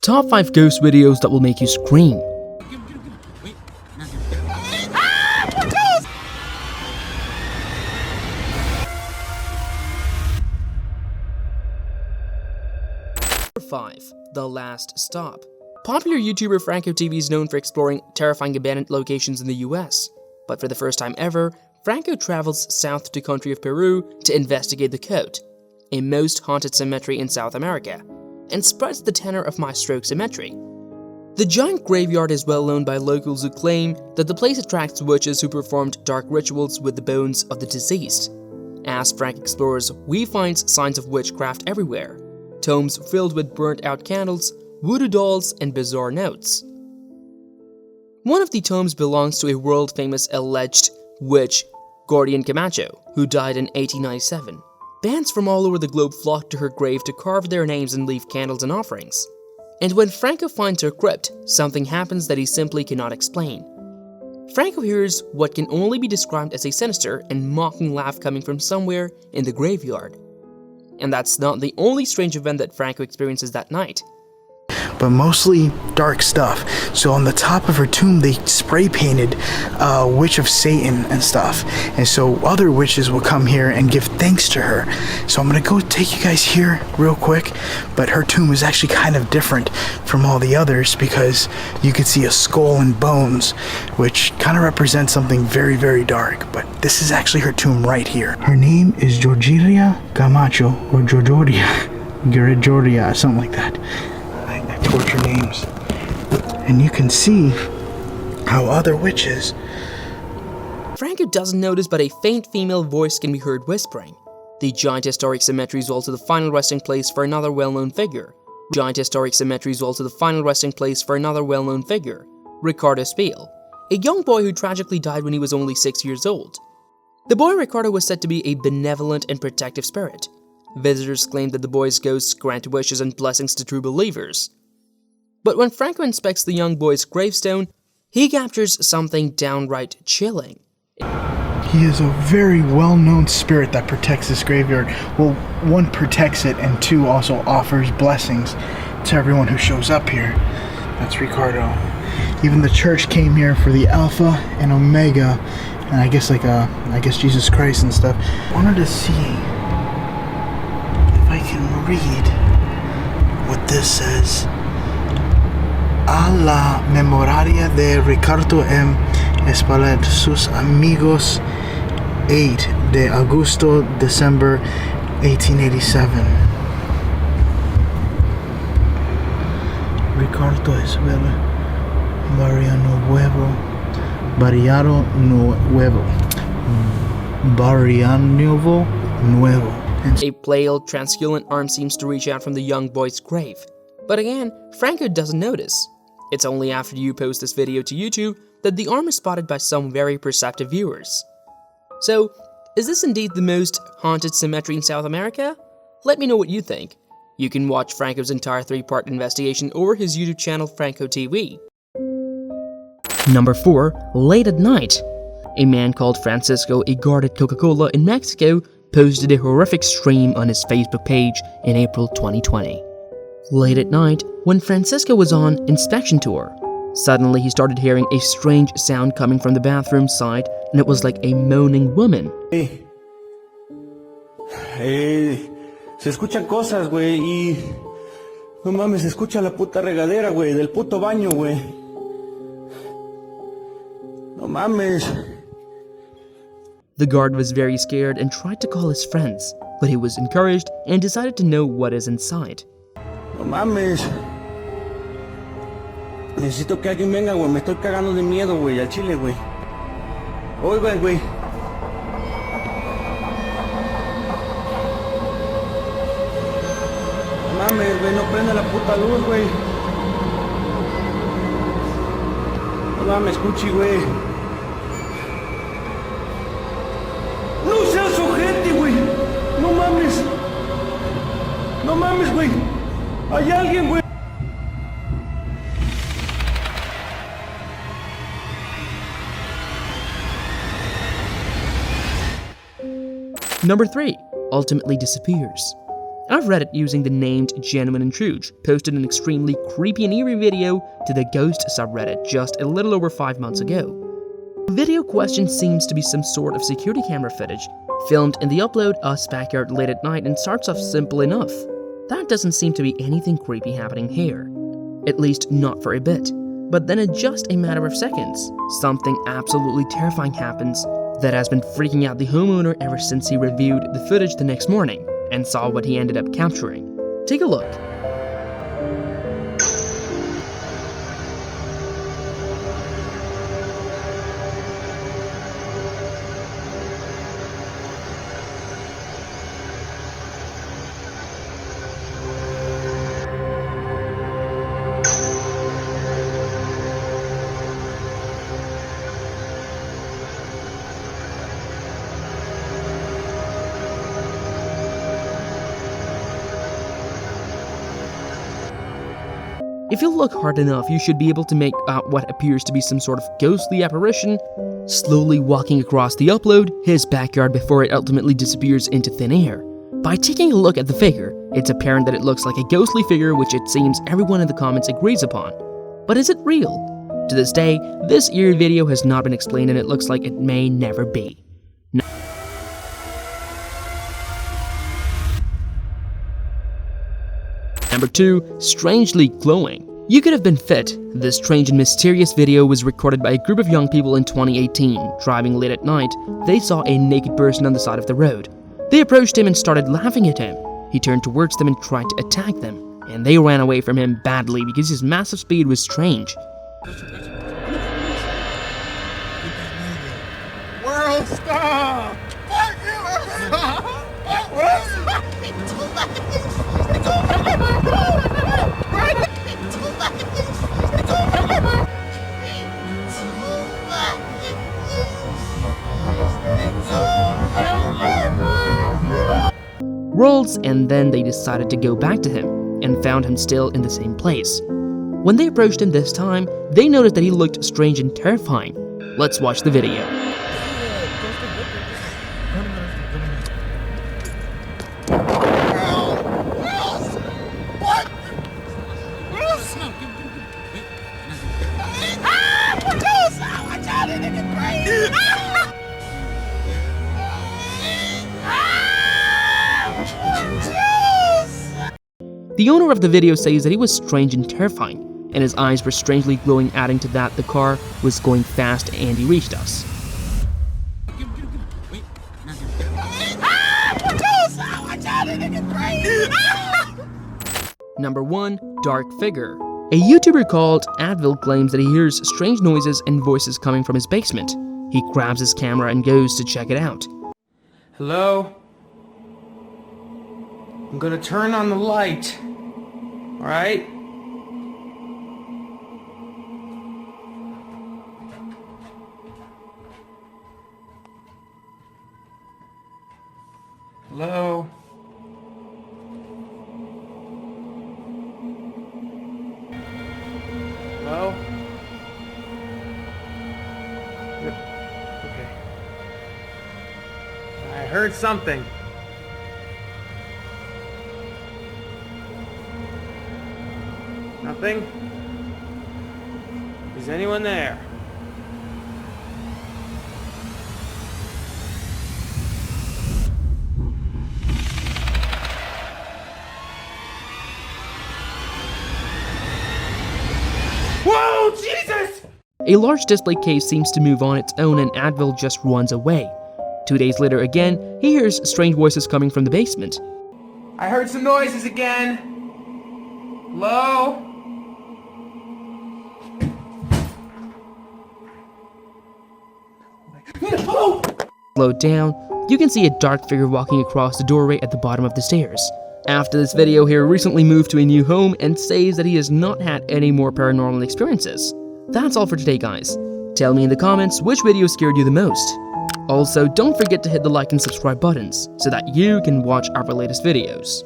Top 5 ghost videos that will make you scream. Number 5. The Last Stop. Popular YouTuber Franco TV is known for exploring terrifying abandoned locations in the US. But for the first time ever, Franco travels south to the country of Peru to investigate the Cote, a most haunted cemetery in South America, and spreads the tenor of Maestro Cemetery. The giant graveyard is well known by locals who claim that the place attracts witches who performed dark rituals with the bones of the deceased. As Frank explores, we find signs of witchcraft everywhere, tomes filled with burnt-out candles, voodoo dolls, and bizarre notes. One of the tomes belongs to a world-famous alleged witch, Gordian Camacho, who died in 1897. Bands from all over the globe flocked to her grave to carve their names and leave candles and offerings. And when Franco finds her crypt, something happens that he simply cannot explain. Franco hears what can only be described as a sinister and mocking laugh coming from somewhere in the graveyard. And that's not the only strange event that Franco experiences that night. But mostly dark stuff. So on the top of her tomb, they spray painted Witch of Satan and stuff. And so other witches will come here and give thanks to her. So I'm gonna go take you guys here real quick. But her tomb is actually kind of different from all the others because you can see a skull and bones, which kind of represents something very, very dark. But this is actually her tomb right here. Her name is Georgia Camacho, or Georgia, something like that. Torture names, and you can see how other witches. Franco doesn't notice, but a faint female voice can be heard whispering. The giant historic cemetery is also the final resting place for another well-known figure. Ricardo Spiel, a young boy who tragically died when he was only 6 years old. The boy Ricardo was said to be a benevolent and protective spirit. Visitors claimed that the boy's ghosts grant wishes and blessings to true believers. But when Franco inspects the young boy's gravestone, he captures something downright chilling. He is a very well-known spirit that protects this graveyard. Well, one, protects it, and two, also offers blessings to everyone who shows up here. That's Ricardo. Even the church came here for the Alpha and Omega, and I guess Jesus Christ and stuff. I wanted to see if I can read what this says. A la memoria de Ricardo M. Espaillat, sus amigos, 8 de agosto, December 1887. Ricardo Espaillat, Barriano Nuevo. A pale, translucent arm seems to reach out from the young boy's grave. But again, Franco doesn't notice. It's only after you post this video to YouTube that the arm is spotted by some very perceptive viewers. So, is this indeed the most haunted cemetery in South America? Let me know what you think. You can watch Franco's entire 3-part investigation over his YouTube channel Franco TV. Number 4. Late at night. A man called Francisco, a guard at Coca-Cola in Mexico, posted a horrific stream on his Facebook page in April 2020. Late at night, when Francisco was on inspection tour, suddenly he started hearing a strange sound coming from the bathroom side, and it was like a moaning woman. Se escuchan cosas, güey, y no mames, se escucha la puta regadera, güey, del puto baño, güey. No mames. The guard was very scared and tried to call his friends, but he was encouraged and decided to know what is inside. No mames. Necesito que alguien venga, güey. Me estoy cagando de miedo, güey, al chile, güey. Oigan, güey. No mames, güey, no prende la puta luz, güey. No mames, escuchi, güey. No seas ojete, güey. No mames. No mames, güey. Hay alguien, güey. Number 3. Ultimately disappears. I've read it using the named Genuine Intruge, posted an extremely creepy and eerie video to the Ghost subreddit just a little over 5 months ago. The video question seems to be some sort of security camera footage, filmed in the upload Us backyard late at night, and starts off simple enough. That doesn't seem to be anything creepy happening here. At least not for a bit. But then in just a matter of seconds, something absolutely terrifying happens that has been freaking out the homeowner ever since he reviewed the footage the next morning and saw what he ended up capturing. Take a look. If you look hard enough, you should be able to make out what appears to be some sort of ghostly apparition slowly walking across the upload, his backyard, before it ultimately disappears into thin air. By taking a look at the figure, it's apparent that it looks like a ghostly figure, which it seems everyone in the comments agrees upon. But is it real? To this day, this eerie video has not been explained, and it looks like it may never be. Number 2. Strangely glowing. You could have been fit. This strange and mysterious video was recorded by a group of young people in 2018. Driving late at night, they saw a naked person on the side of the road. They approached him and started laughing at him. He turned towards them and tried to attack them, and they ran away from him badly because his massive speed was strange. World star! Worlds, and then they decided to go back to him and found him still in the same place. When they approached him this time, they noticed that he looked strange and terrifying. Let's watch the video. The owner of the video says that he was strange and terrifying, and his eyes were strangely glowing, adding to that the car was going fast and he reached us. Number 1. Dark Figure. A YouTuber called Advil claims that he hears strange noises and voices coming from his basement. He grabs his camera and goes to check it out. Hello? I'm gonna turn on the light. Alright? Hello? Hello? Okay. I heard something. Nothing? Is anyone there? Whoa, Jesus! A large display case seems to move on its own, and Advil just runs away. 2 days later again, he hears strange voices coming from the basement. I heard some noises again. Hello? No! Slowed down, you can see a dark figure walking across the doorway at the bottom of the stairs. After this video, he recently moved to a new home and says that he has not had any more paranormal experiences. That's all for today, guys. Tell me in the comments which video scared you the most. Also, don't forget to hit the like and subscribe buttons so that you can watch our latest videos.